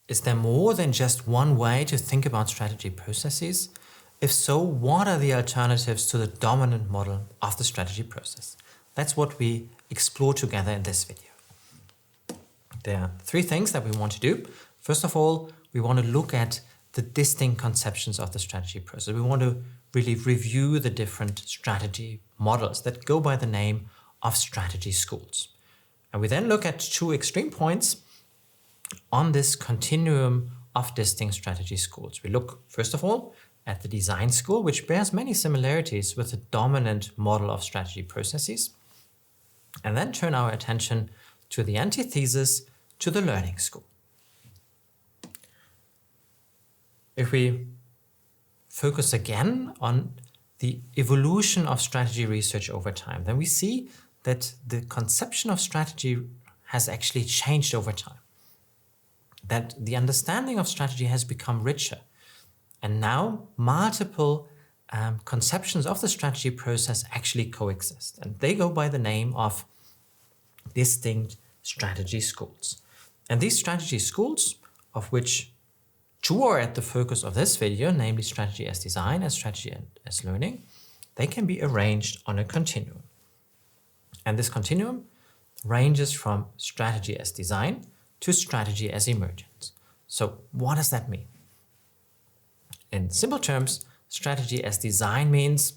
Is there more than just one way to think about strategy processes? If so, what are the alternatives to the dominant model of the strategy process? That's what we explore together in this video. There are three things that we want to do. First of all, we want to look at the distinct conceptions of the strategy process. We want to really review the different strategy models that go by the name of strategy schools. And we then look at two extreme points on this continuum of distinct strategy schools. We look, first of all, at the design school, which bears many similarities with the dominant model of strategy processes, and then turn our attention to the antithesis, to the learning school. If we focus again on the evolution of strategy research over time, then we see that the conception of strategy has actually changed over time. That the understanding of strategy has become richer. And now multiple conceptions of the strategy process actually coexist. And they go by the name of distinct strategy schools. And these strategy schools, of which two are at the focus of this video, namely strategy as design and strategy as learning, they can be arranged on a continuum. And this continuum ranges from strategy as design to strategy as emergence. So what does that mean? In simple terms, strategy as design means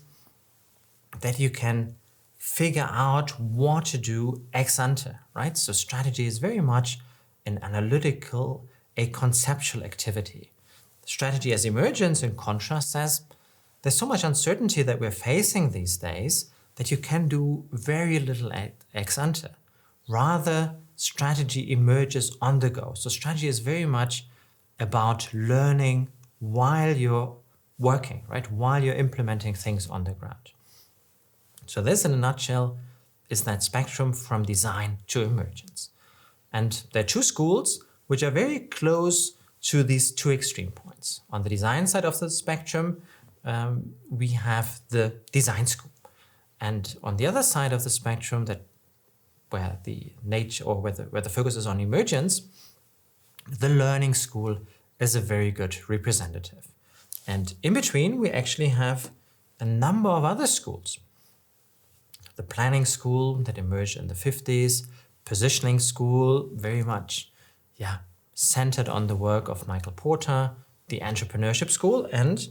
that you can figure out what to do ex ante, right? So strategy is very much an analytical, a conceptual activity. Strategy as emergence, in contrast, says there's so much uncertainty that we're facing these days that you can do very little ex ante. Rather, strategy emerges on the go. So strategy is very much about learning while you're working, right? While you're implementing things on the ground. So this, in a nutshell, is that spectrum from design to emergence. And there are two schools which are very close to these two extreme points. On the design side of the spectrum, we have the design school. And on the other side of the spectrum, where the nature or where the focus is on emergence, the learning school is a very good representative. And in between, we actually have a number of other schools. The planning school that emerged in the 50s, positioning school, very much centered on the work of Michael Porter, the entrepreneurship school, and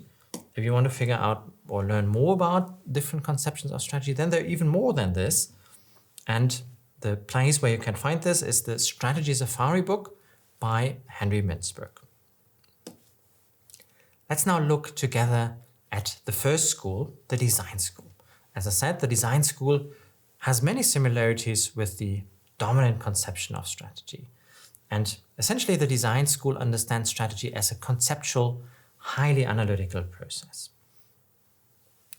if you want to figure out or learn more about different conceptions of strategy, then there are even more than this. And the place where you can find this is the Strategy Safari book by Henry Mintzberg. Let's now look together at the first school, the design school. As I said, the design school has many similarities with the dominant conception of strategy. And essentially, the design school understands strategy as a conceptual, highly analytical process.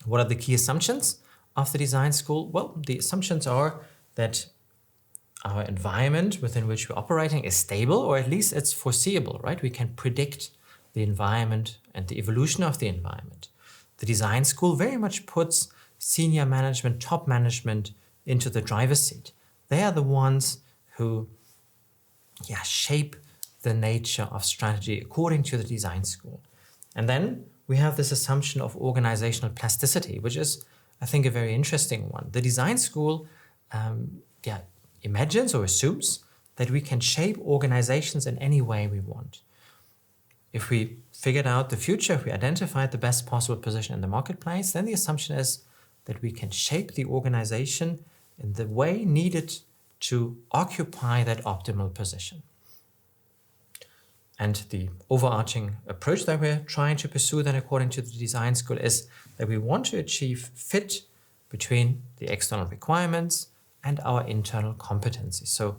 What are the key assumptions of the design school? Well, the assumptions are that our environment within which we're operating is stable, or at least it's foreseeable, right? We can predict the environment and the evolution of the environment. The design school very much puts senior management, top management into the driver's seat. They are the ones who shape the nature of strategy according to the design school. And then we have this assumption of organizational plasticity, which is, I think, a very interesting one. The design school imagines or assumes that we can shape organizations in any way we want. If we figured out the future, if we identified the best possible position in the marketplace, then the assumption is that we can shape the organization in the way needed to occupy that optimal position. And the overarching approach that we're trying to pursue then according to the design school is that we want to achieve fit between the external requirements and our internal competencies. So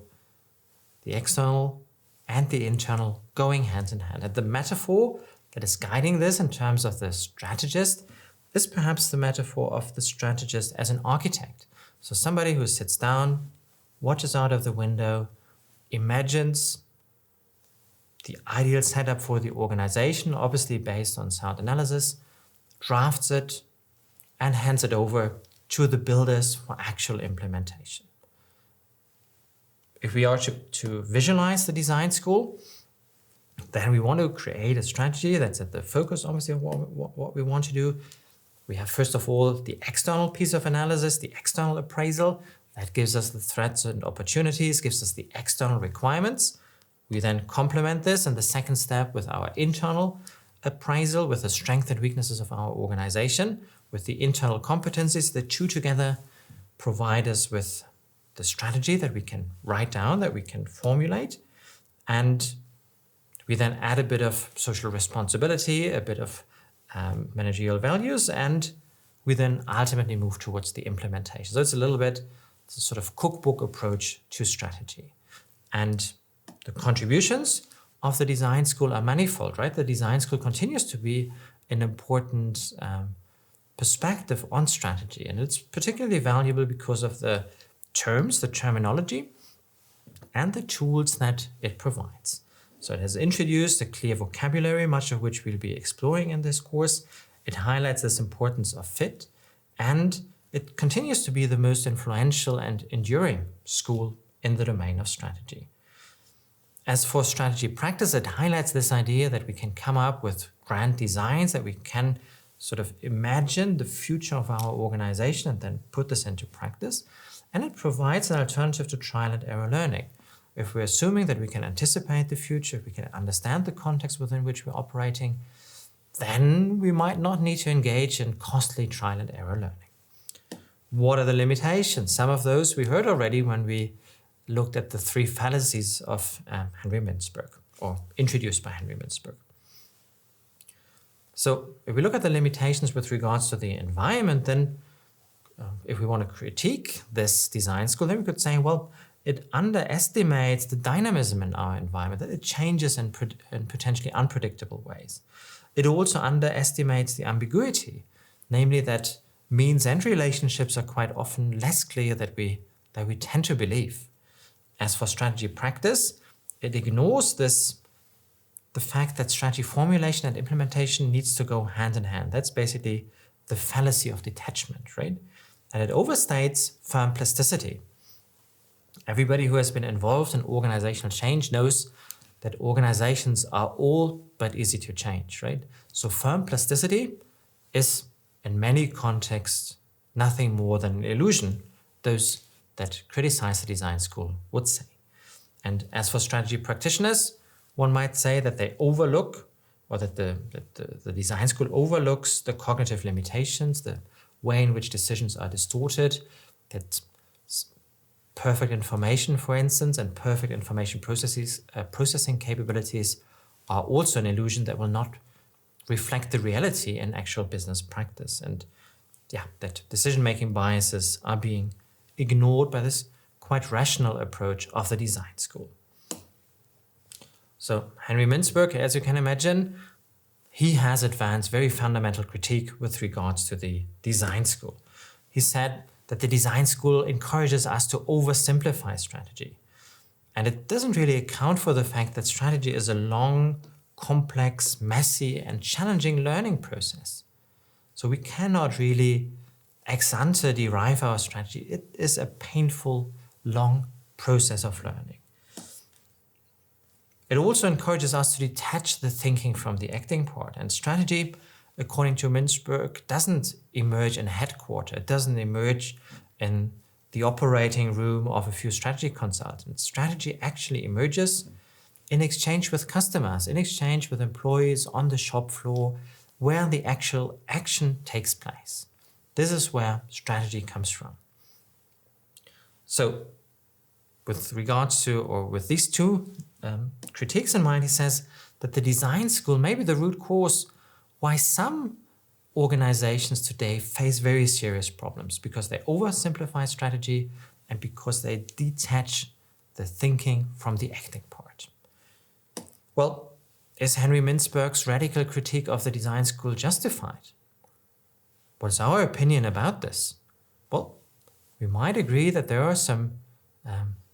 the external and the internal going hand in hand. And the metaphor that is guiding this in terms of the strategist is perhaps the metaphor of the strategist as an architect. So somebody who sits down, watches out of the window, imagines the ideal setup for the organization, obviously based on sound analysis, drafts it, and hands it over to the builders for actual implementation. if we are to visualize the design school, then we want to create a strategy that's at the focus, obviously, of what we want to do. We have, first of all, the external piece of analysis, the external appraisal. That gives us the threats and opportunities, gives us the external requirements. We then complement this in the second step with our internal appraisal, with the strengths and weaknesses of our organization, with the internal competencies. The two together provide us with the strategy that we can write down, that we can formulate. And we then add a bit of social responsibility, a bit of managerial values, and we then ultimately move towards the implementation. So it's a little bit the sort of cookbook approach to strategy. And the contributions of the design school are manifold, right? The design school continues to be an important perspective on strategy. And it's particularly valuable because of the terms, the terminology, and the tools that it provides. So it has introduced a clear vocabulary, much of which we'll be exploring in this course. It highlights this importance of fit, and it continues to be the most influential and enduring school in the domain of strategy. As for strategy practice, it highlights this idea that we can come up with grand designs, that we can sort of imagine the future of our organization and then put this into practice. And it provides an alternative to trial and error learning. If we're assuming that we can anticipate the future, if we can understand the context within which we're operating, then we might not need to engage in costly trial and error learning. What are the limitations? Some of those we heard already when we looked at the three fallacies of Henry Mintzberg, or introduced by Henry Mintzberg. So if we look at the limitations with regards to the environment, then if we want to critique this design school, then we could say, well, it underestimates the dynamism in our environment, that it changes in potentially unpredictable ways. It also underestimates the ambiguity, namely that means-end relationships are quite often less clear than we tend to believe. As for strategy practice, it ignores the fact that strategy formulation and implementation needs to go hand in hand. That's basically the fallacy of detachment, right? And it overstates firm plasticity. Everybody who has been involved in organizational change knows that organizations are all but easy to change, right? So firm plasticity is, in many contexts, nothing more than an illusion, those that criticize the design school would say. And as for strategy practitioners, one might say that they overlook, or that the design school overlooks the cognitive limitations, the way in which decisions are distorted, that perfect information, for instance, and perfect information processing capabilities are also an illusion that will not reflect the reality in actual business practice. And that decision-making biases are being ignored by this quite rational approach of the design school. So Henry Mintzberg, as you can imagine, he has advanced very fundamental critique with regards to the design school. He said that the design school encourages us to oversimplify strategy. And it doesn't really account for the fact that strategy is a long, complex, messy, and challenging learning process. So we cannot really ex ante derive our strategy. It is a painful, long process of learning. It also encourages us to detach the thinking from the acting part. And strategy, according to Mintzberg, doesn't emerge in headquarters. It doesn't emerge in the operating room of a few strategy consultants. Strategy actually emerges in exchange with customers, in exchange with employees on the shop floor, where the actual action takes place. This is where strategy comes from. So, with regards to, or with these two critiques in mind, he says that the design school may be the root cause why some organizations today face very serious problems, because they oversimplify strategy and because they detach the thinking from the acting part. Well, is Henry Mintzberg's radical critique of the design school justified? What is our opinion about this? Well, we might agree that there are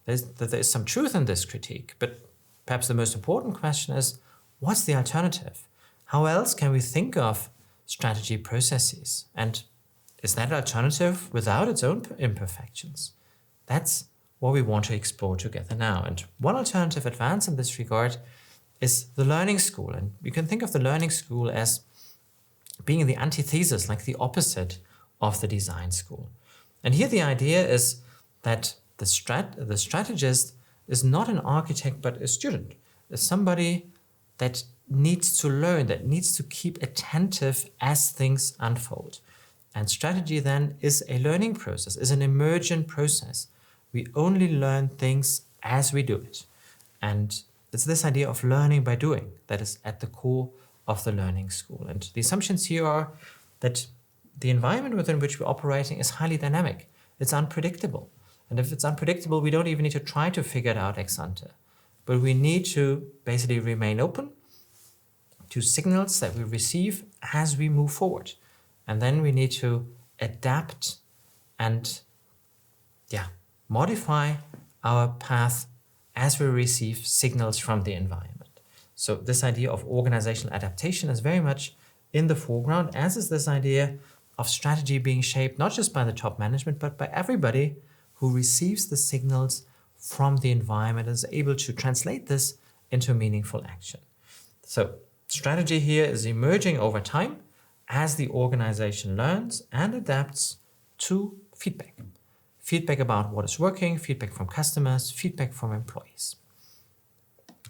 there's some truth in this critique, but perhaps the most important question is, what's the alternative? How else can we think of strategy processes? And is that alternative without its own imperfections? That's what we want to explore together now. And one alternative advance in this regard is the learning school. And you can think of the learning school as being the antithesis, like the opposite of the design school. And here the idea is that the strategist is not an architect, but a student. Is somebody that needs to learn, that needs to keep attentive as things unfold. And strategy then is a learning process, is an emergent process. We only learn things as we do it. And it's this idea of learning by doing that is at the core of the learning school. And the assumptions here are that the environment within which we're operating is highly dynamic. It's unpredictable. And if it's unpredictable, we don't even need to try to figure it out ex ante. But we need to basically remain open to signals that we receive as we move forward. And then we need to adapt and modify our path as we receive signals from the environment. So this idea of organizational adaptation is very much in the foreground, as is this idea of strategy being shaped not just by the top management, but by everybody who receives the signals from the environment and is able to translate this into meaningful action. So strategy here is emerging over time as the organization learns and adapts to feedback. Feedback about what is working, feedback from customers, feedback from employees.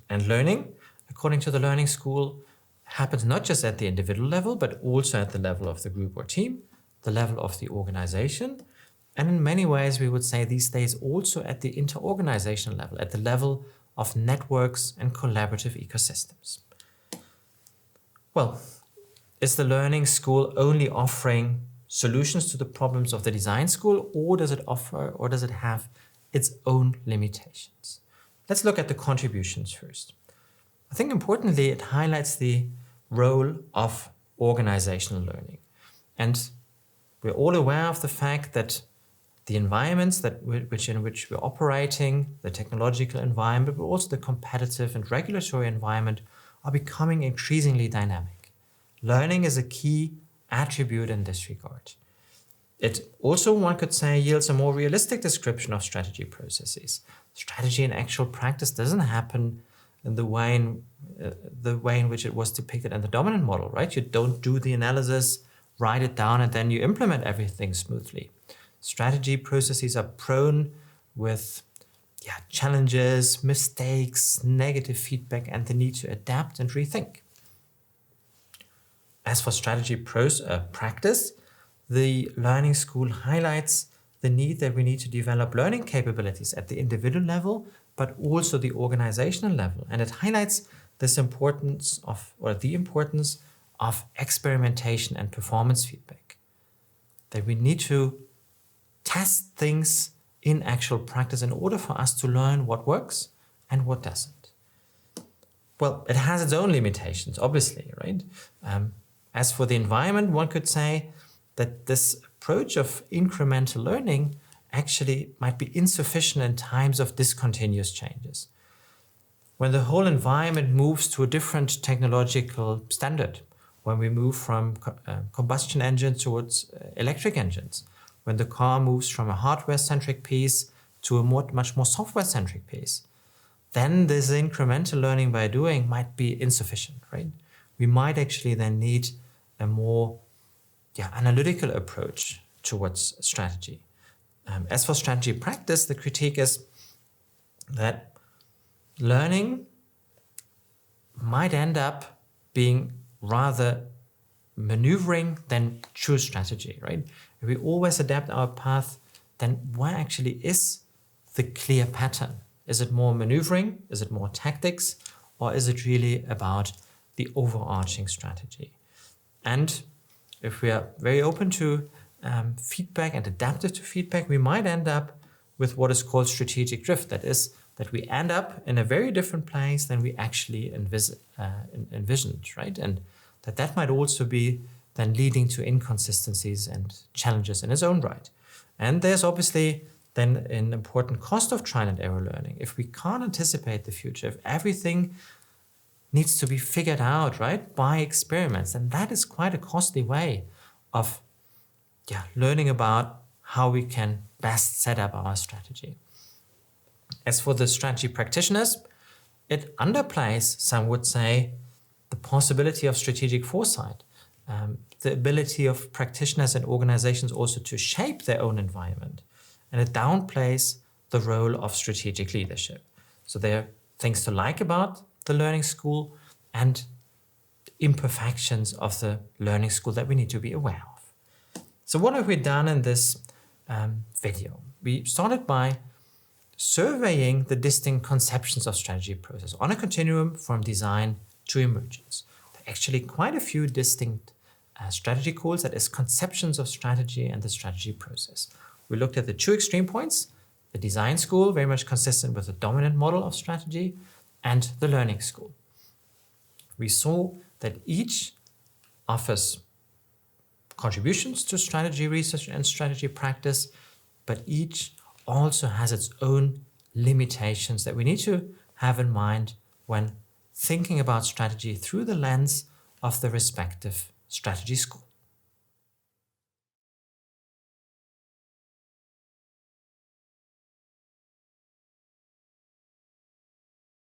And learning, according to the learning school, happens not just at the individual level, but also at the level of the group or team, the level of the organization. And in many ways, we would say these days also at the inter-organizational level, at the level of networks and collaborative ecosystems. Well, is the learning school only offering solutions to the problems of the design school, or does it have its own limitations? Let's look at the contributions first. I think importantly, it highlights the role of organizational learning. And we're all aware of the fact that the environments in which we're operating, the technological environment, but also the competitive and regulatory environment, are becoming increasingly dynamic. Learning is a key attribute in this regard. It also, one could say, yields a more realistic description of strategy processes. Strategy in actual practice doesn't happen in the way in which it was depicted in the dominant model, right? You don't do the analysis, write it down, and then you implement everything smoothly. Strategy processes are prone with challenges, mistakes, negative feedback, and the need to adapt and rethink. As for strategy practice, the learning school highlights the need that we need to develop learning capabilities at the individual level, but also the organizational level. And it highlights the importance of experimentation and performance feedback. That we need to test things in actual practice in order for us to learn what works and what doesn't. Well, it has its own limitations, obviously, right? As for the environment, one could say that this approach of incremental learning actually might be insufficient in times of discontinuous changes. When the whole environment moves to a different technological standard, when we move from combustion engines towards electric engines, when the car moves from a hardware-centric piece to a much more software-centric piece, then this incremental learning by doing might be insufficient, right? We might actually then need a more analytical approach towards strategy. As for strategy practice, the critique is that learning might end up being rather maneuvering than true strategy, right? If we always adapt our path, then what actually is the clear pattern? Is it more maneuvering? Is it more tactics? Or is it really about the overarching strategy? And if we are very open to feedback and adaptive to feedback, we might end up with what is called strategic drift. That is, that we end up in a very different place than we actually envisioned, right? And that might also be then leading to inconsistencies and challenges in its own right. And there's obviously then an important cost of trial and error learning. If we can't anticipate the future, if everything needs to be figured out, right, by experiments, then that is quite a costly way of learning about how we can best set up our strategy. As for the strategy practitioners, it underplays, some would say, the possibility of strategic foresight, the ability of practitioners and organizations also to shape their own environment. And it downplays the role of strategic leadership. So there are things to like about the learning school and imperfections of the learning school that we need to be aware of. So what have we done in this video? We started by surveying the distinct conceptions of strategy process on a continuum from design to emergence. There are actually quite a few distinct strategy calls, that is, conceptions of strategy and the strategy process. We looked at the two extreme points, the design school, very much consistent with the dominant model of strategy, and the learning school. We saw that each offers contributions to strategy research and strategy practice, but each also has its own limitations that we need to have in mind when thinking about strategy through the lens of the respective strategy school.